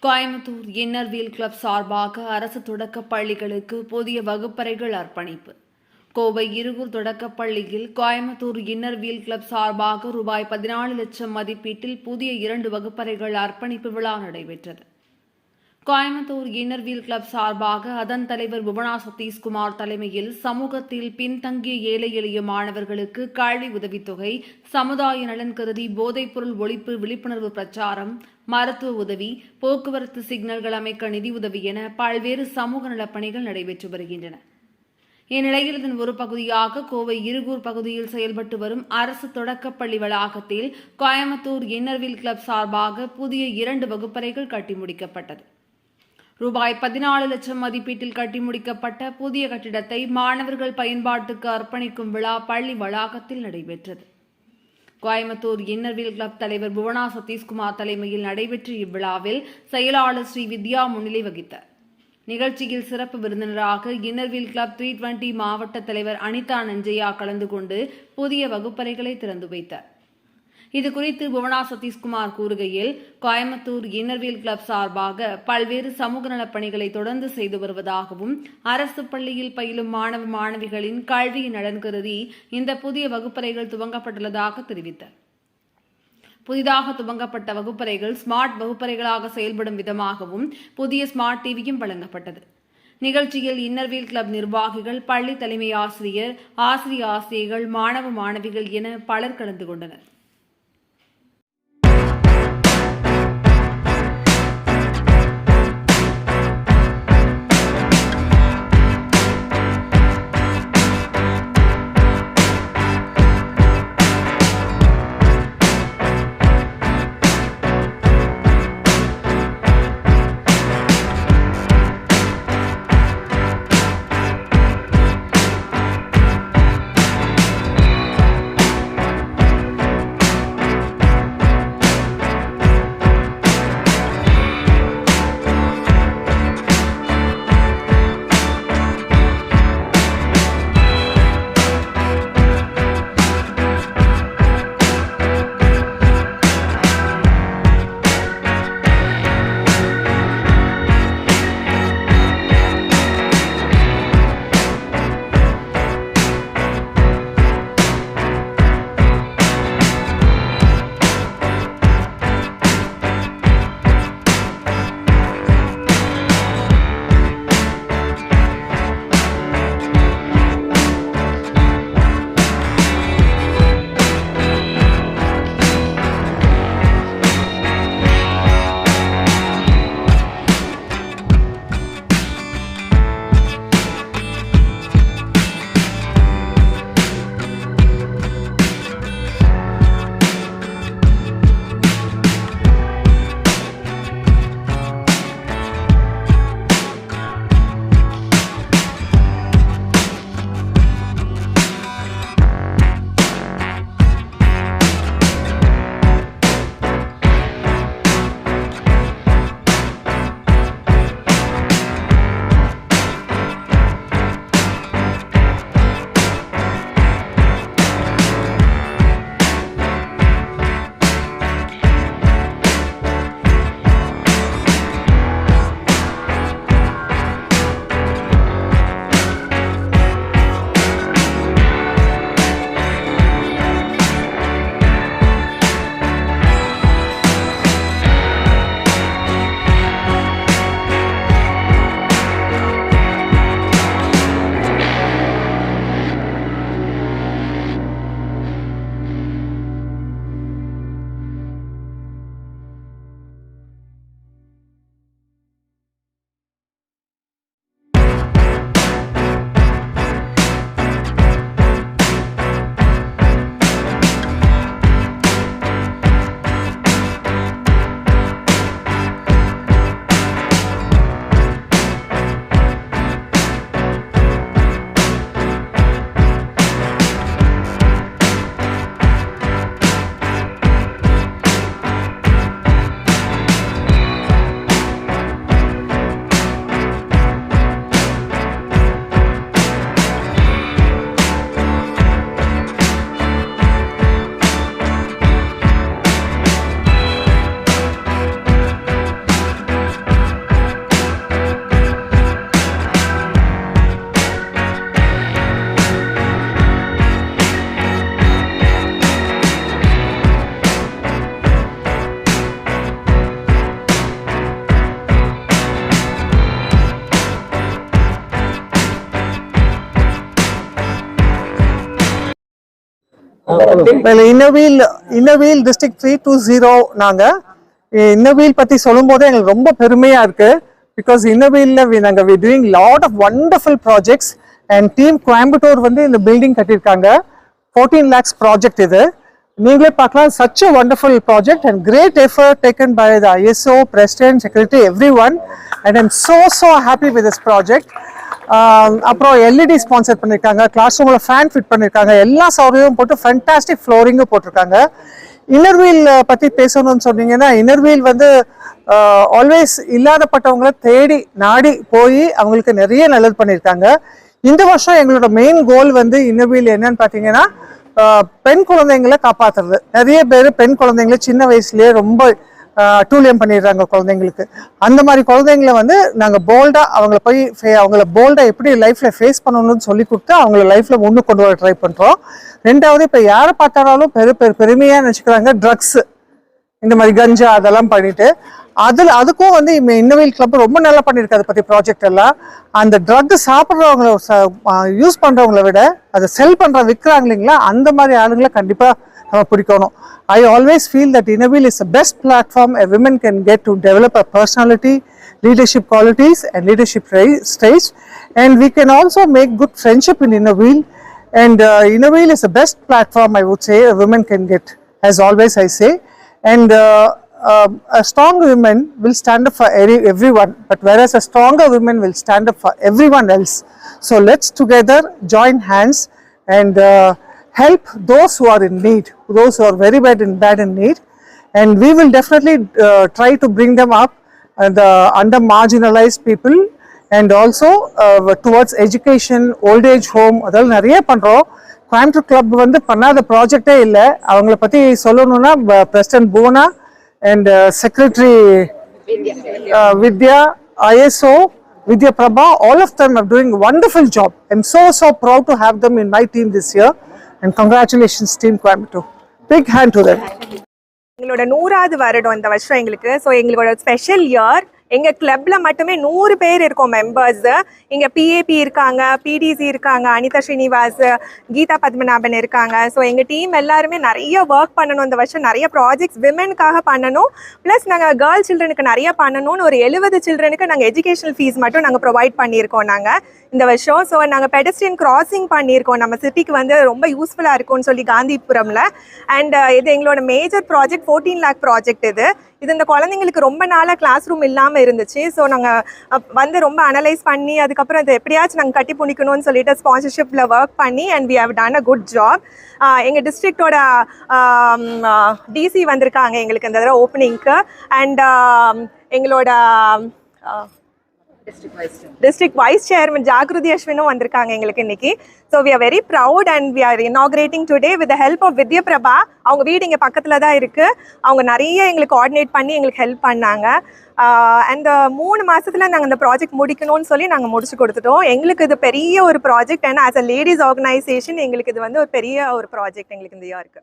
Coimbatore Inner Wheel club சார்பாக அரசு தொடக்கப் பள்ளிகளுக்கு புதிய வகுப்பறைகள் அர்ப்பணிப்பு. கோவை இருகூர் தொடக்கப் பள்ளியில் கோயம்புத்தூர் இன்னர்வீல் கிளப் சார்பாக ரூபாய் 14 லட்சம் மதிப்பீட்டில் புதிய 2 வகுப்பறைகள் அர்ப்பணிப்பு விழா நடைபெற்றது. கோயம்புத்தூர் இன்னர்வீல் கிளப் சார்பாக அதன் தலைவர் புவனா சதீஷ்குமார் தலைமையில் சமூகத்தில் பின்தங்கிய ஏழை எளிய மாணவர்களுக்கு கல்வி உதவித்தொகை, சமுதாய நலன் கருதி போதைப்பொருள் ஒழிப்பு விழிப்புணர்வு பிரச்சாரம், மருத்துவ உதவி, போக்குவரத்து சிக்னல்கள் அமைக்க நிதி உதவி என பல்வேறு சமூக நலப்பணிகள் நடைபெற்று வருகின்றன. இந்நிலையில் இதன் ஒரு பகுதியாக கோவை இருகூர் பகுதியில் செயல்பட்டு வரும் அரசு தொடக்கப்பள்ளி வளாகத்தில் கோயம்புத்தூர் இன்னர்வீல் கிளப் சார்பாக புதிய 2 வகுப்பறைகள் கட்டி முடிக்கப்பட்டது. ரூபாய் 14 லட்சம் மதிப்பீட்டில் கட்டி முடிக்கப்பட்ட புதிய கட்டிடத்தை மாணவர்கள் பயன்பாட்டுக்கு அர்ப்பணிக்கும் விழா பள்ளி வளாகத்தில் நடைபெற்றது. கோயம்புத்தூர் இன்னர்வீல் கிளப் தலைவர் புவனா சதீஷ்குமார் தலைமையில் நடைபெற்ற இவ்விழாவில் செயலாளர் ஸ்ரீ வித்யா முன்னிலை வகித்தார். நிகழ்ச்சியில் சிறப்பு விருந்தினராக இன்னர்வீல் கிளப் 320 மாவட்ட தலைவர் அனிதா நஞ்சையா கலந்து கொண்டு புதிய வகுப்பறைகளை திறந்து வைத்தார். இதுகுறித்து புவனா சதீஷ்குமார் கூறுகையில், கோயம்புத்தூர் இன்னர்வீல் கிளப் சார்பாக பல்வேறு சமூக நலப்பணிகளை தொடர்ந்து செய்து வருவதாகவும், அரசு பள்ளியில் பயிலும் மாணவ மாணவிகளின் கல்வியின் நலன் கருதி இந்த புதிய வகுப்பறைகள் துவங்கப்பட்டுள்ளதாக தெரிவித்தார். புதிதாக துவங்கப்பட்ட வகுப்பறைகள் ஸ்மார்ட் வகுப்பறைகளாக செயல்படும் விதமாகவும் புதிய ஸ்மார்ட் டிவியும் வழங்கப்பட்டது. நிகழ்ச்சியில் இன்னர்வீல் கிளப் நிர்வாகிகள், பள்ளி தலைமை ஆசிரியர், ஆசிரியர்கள், மாணவ மாணவிகள் என பலர் கலந்து கொண்டனர். Well, இன்னர்வீல் டிஸ்ட்ரிக்ட் 320 நாங்கள் இன்னர்வீல் பற்றி சொல்லும் போதே எங்களுக்கு ரொம்ப பெருமையாக இருக்குது. பிகாஸ் இன்னர்வீலில் நாங்கள் we doing lot of wonderful projects and team Coimbatore வந்து இந்த பில்டிங் கட்டியிருக்காங்க. 14 lakhs ப்ராஜெக்ட் இது. நீங்களே பார்க்கலாம், such a wonderful project and great effort taken by the ISO, President, Secretary, everyone. And I'm so happy with this project. அப்புறம் LED sponsor பண்ணியிருக்காங்க, class ரூமில் fan fit பண்ணியிருக்காங்க, எல்லா சௌகரியமும் போட்டு ஃபேண்டாஸ்டிக் ஃப்ளோரிங்கும் போட்டிருக்காங்க. இன்னர்வீல் பற்றி பேசணும்னு சொன்னீங்கன்னா, இன்னர்வீல் வந்து ஆல்வேஸ் இல்லாதப்பட்டவங்களை தேடி நாடி போய் அவங்களுக்கு நிறைய நல்லது பண்ணியிருக்காங்க. இந்த வருஷம் எங்களோட மெயின் கோல் வந்து இன்னர்வீல் என்னன்னு பார்த்தீங்கன்னா, பெண் குழந்தைங்களை காப்பாற்றுறது. நிறைய பேர் பெண் குழந்தைங்களை சின்ன வயசுலேயே ரொம்ப அட்டூழியம் பண்ணிடுறாங்க குழந்தைங்களுக்கு. அந்த மாதிரி குழந்தைங்களை வந்து நாங்கள் போல்டாக அவங்கள போல்டாக எப்படி லைஃப்பில் ஃபேஸ் பண்ணணும்னு சொல்லி கொடுத்து அவங்கள லைஃப்பில் முன்னுக்கு கொண்டு வர ட்ரை பண்ணுறோம். ரெண்டாவது, இப்போ யாரை பார்த்தாலும் பெருமையாக நினச்சிக்கிறாங்க ட்ரக்ஸு, இந்த மாதிரி கஞ்சா அதெல்லாம் பண்ணிட்டு அதுக்கும் வந்து இன்னர்வீல் கிளப் ரொம்ப நல்லா பண்ணியிருக்கு. அதை பற்றி ப்ராஜெக்ட் எல்லாம் அந்த ட்ரக் சாப்பிட்றவங்கள யூஸ் பண்ணுறவங்கள விட அதை செல் விற்கிறாங்க இல்லைங்களா, அந்த மாதிரி ஆளுங்களை கண்டிப்பாக நம்ம பிடிக்கணும். I always feel that Innoweel is the best platform a woman can get to develop a personality, leadership qualities and leadership stage. And we can also make good friendship in Innoweel. And Innoweel is the best platform, I would say, a woman can get, as always I say. And a strong woman will stand up for everyone, but whereas a stronger woman will stand up for everyone else. So let's together join hands and help those who are in need, those who are very bad in need, and we will definitely try to bring them up, the under marginalized people, and also towards education, old age home. அதெல்லாம் நிறைய பண்ணுறோம். Coimbatore club வந்து பண்ணாத ப்ராஜெக்டே இல்லை. அவங்கள பற்றி சொல்லணும்னா president Bhuvana and Secretary Vidya, ISO, Vidya Prabha, all of them are doing a wonderful job. I'm so proud to have them in my team this year. And congratulations team Coimbatore. Big hand to them. எங்களோட 100வது வருடம் இந்த வருஷம் எங்களுக்கு. So எங்களோட special year. எங்கள் கிளப்பில் மட்டுமே 100 பேர் இருக்கோம் மெம்பர்ஸு. இங்கே பிஏபி இருக்காங்க, பிடிசி இருக்காங்க, அனிதா ஸ்ரீனிவாஸ், கீதா பத்மநாபன் இருக்காங்க. ஸோ எங்கள் டீம் எல்லாருமே நிறைய ஒர்க் பண்ணணும் இந்த வருஷம். நிறைய ப்ராஜெக்ட்ஸ் விமெனுக்காக பண்ணணும். ப்ளஸ் நாங்கள் கேர்ள் சில்ட்ரனுக்கு நிறைய பண்ணணும்னு ஒரு 70 சில்ட்ரனுக்கு நாங்கள் எஜுகேஷனல் ஃபீஸ் மட்டும் நாங்கள் ப்ரொவைட் பண்ணியிருக்கோம் நாங்கள் இந்த வருஷம். ஸோ நாங்கள் பெடஸ்ட்ரியன் கிராசிங் பண்ணியிருக்கோம். நம்ம சிட்டிக்கு வந்து ரொம்ப யூஸ்ஃபுல்லாக இருக்கும்னு சொல்லி காந்திபுரமில். அண்ட் இது எங்களோட மேஜர் ப்ராஜெக்ட் 14 lakh ப்ராஜெக்ட் இது இந்த குழந்தைங்களுக்கு ரொம்ப நாளாக கிளாஸ் ரூம் இல்லாமல் இருந்துச்சு. ஸோ நாங்கள் வந்து ரொம்ப அனலைஸ் பண்ணி அதுக்கப்புறம் அதை எப்படியாச்சும் நாங்கள் கட்டி பிடிக்கணும்னு சொல்லிட்டு ஸ்பான்சர்ஷிப்பில் ஒர்க் பண்ணி and we have done a good job. எங்கள் டிஸ்ட்ரிக்டோட டிசி வந்திருக்காங்க எங்களுக்கு இந்த தடவை ஓப்பனிங்க்கு. அண்ட் எங்களோட டிஸ்ட்ரிக்ட் வைஸ் சேர்மன் ஜாகிருதி அஸ்வினும் வந்திருக்காங்க எங்களுக்கு இன்னைக்கு. So we are very proud and we are inaugurating today with the help of Vidya Prabha. அவங்க வீடு இங்கே பக்கத்தில் தான் இருக்குது. அவங்க நிறைய எங்களுக்கு கோஆர்டினேட் பண்ணி எங்களுக்கு ஹெல்ப் பண்ணாங்க. அண்ட் 3 மாதத்தில் நாங்கள் இந்த ப்ராஜெக்ட் முடிக்கணும்னு சொல்லி நாங்கள் முடிச்சு கொடுத்துட்டோம். எங்களுக்கு இது பெரிய ஒரு project. And as a ladies organisation எங்களுக்கு இது வந்து ஒரு பெரிய ஒரு ப்ராஜெக்ட் எங்களுக்கு இந்த இயருக்கு.